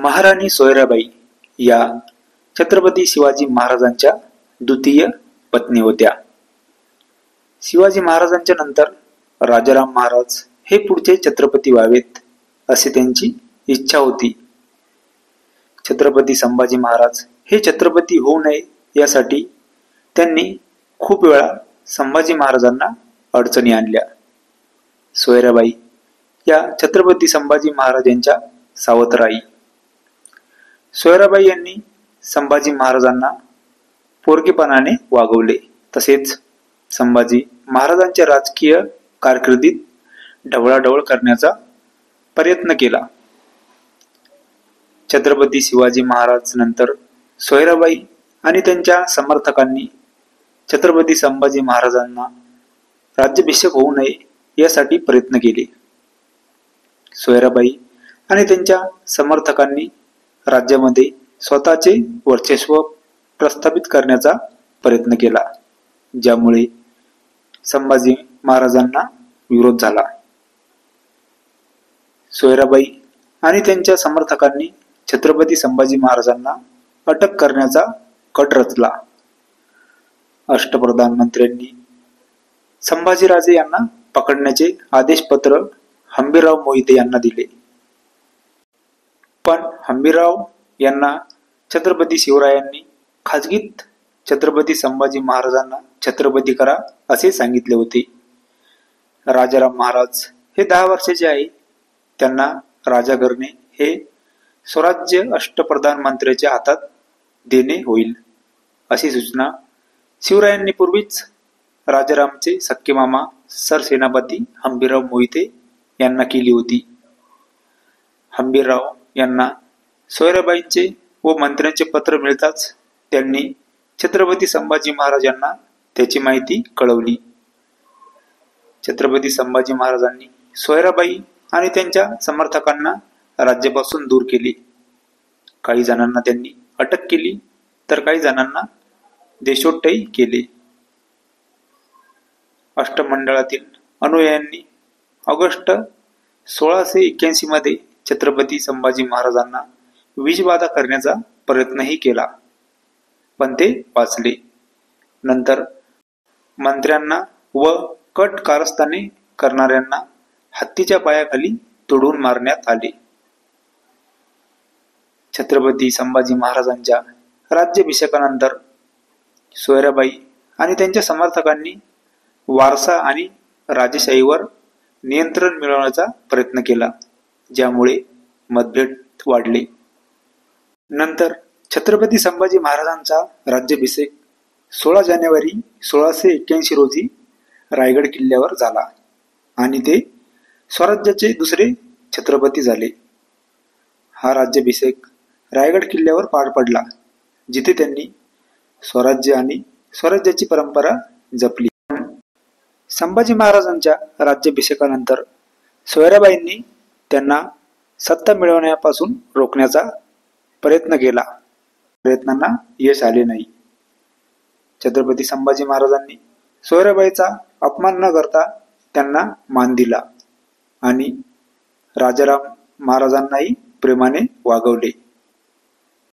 महाराणी सोयराबाई या छत्रपती शिवाजी महाराजांच्या द्वितीय पत्नी होत्या. शिवाजी महाराजांच्या नंतर राजाराम महाराज हे पुढचे छत्रपती व्हावेत अशी त्यांची इच्छा होती. छत्रपती संभाजी महाराज हे छत्रपती होऊ नये यासाठी त्यांनी खूप वेळा संभाजी महाराजांना अडचणी आणल्या. सोयराबाई या छत्रपती संभाजी महाराज यांच्या सावत्र आई. सोयराबाई यांनी संभाजी महाराजांना पोरकेपणाने वागवले, तसेच संभाजी महाराजांच्या राजकीय कारकिर्दीत ढवळाढवळ करण्याचा प्रयत्न केला. छत्रपती शिवाजी महाराज नंतर सोयराबाई आणि त्यांच्या समर्थकांनी छत्रपती संभाजी महाराजांना राज्याभिषेक होऊ नये यासाठी प्रयत्न केले. सोयराबाई आणि त्यांच्या समर्थकांनी राज्यामध्ये स्वतःचे वर्चस्व प्रस्थापित करण्याचा प्रयत्न केला, ज्यामुळे संभाजी महाराजांना विरोध झाला. सोयराबाई आणि त्यांच्या समर्थकांनी छत्रपती संभाजी महाराजांना अटक करण्याचा कट रचला. अष्टप्रधानमंत्र्यांनी संभाजीराजे यांना पकडण्याचे आदेशपत्र हंबीरराव मोहिते यांना दिले, पण हंबीरराव यांना छत्रपती शिवरायांनी खाजगीत छत्रपती संभाजी महाराजांना छत्रपती करा असे सांगितले होते. राजाराम महाराज हे 10 वर्षाचे आहे. त्यांना राजा करणे हे स्वराज्य अष्टप्रधानमंत्र्याच्या हातात देणे होईल अशी सूचना शिवरायांनी पूर्वीच राजारामचे सख्खे मामा सरसेनापती हंबीरराव मोहिते यांना केली होती. हंबीरराव यांना सोयराबाईंचे व मंत्र्यांचे पत्र मिळताच त्यांनी छत्रपती संभाजी महाराज यांना त्याची माहिती कळवली. छत्रपती संभाजी महाराजांनी सोयराबाई आणि त्यांच्या समर्थकांना राज्यापासून दूर केले. काही जणांना त्यांनी अटक केली, तर काही जणांना देशोट्टही केले. अष्टमंडळातील अनुयायांनी ऑगस्ट 1681 मध्ये छत्रपती संभाजी महाराजांना विषबाधा करण्याचा प्रयत्नही केला, पण ते वाचले. नंतर मंत्र्यांना व कट कारस्थाने करणाऱ्यांना हत्तीच्या पायाखाली तुडवून मारण्यात आले. छत्रपती संभाजी महाराजांच्या राज्याभिषेकानंतर सोयराबाई आणि त्यांच्या समर्थकांनी वारसा आणि राजेशाहीवर नियंत्रण मिळवण्याचा प्रयत्न केला, ज्यामुळे मतभेद वाढले. नंतर छत्रपती संभाजी महाराजांचा राज्याभिषेक 16 जानेवारी 1681 रोजी रायगड किल्ल्यावर झाला आणि ते स्वराज्याचे दुसरे छत्रपती झाले. हा राज्याभिषेक रायगड किल्ल्यावर पार पडला, जिथे त्यांनी स्वराज्य आणि स्वराज्याची परंपरा जपली. संभाजी महाराजांच्या राज्याभिषेकानंतर सोयराबाईंनी त्यांना सत्ता मिळवण्यापासून रोखण्याचा प्रयत्न केला. प्रयत्नांना यश आले नाही. छत्रपती संभाजी महाराजांनी सोयराबाईचा अपमान न करता त्यांना मान दिला आणि राजाराम महाराजांनाही प्रेमाने वागवले.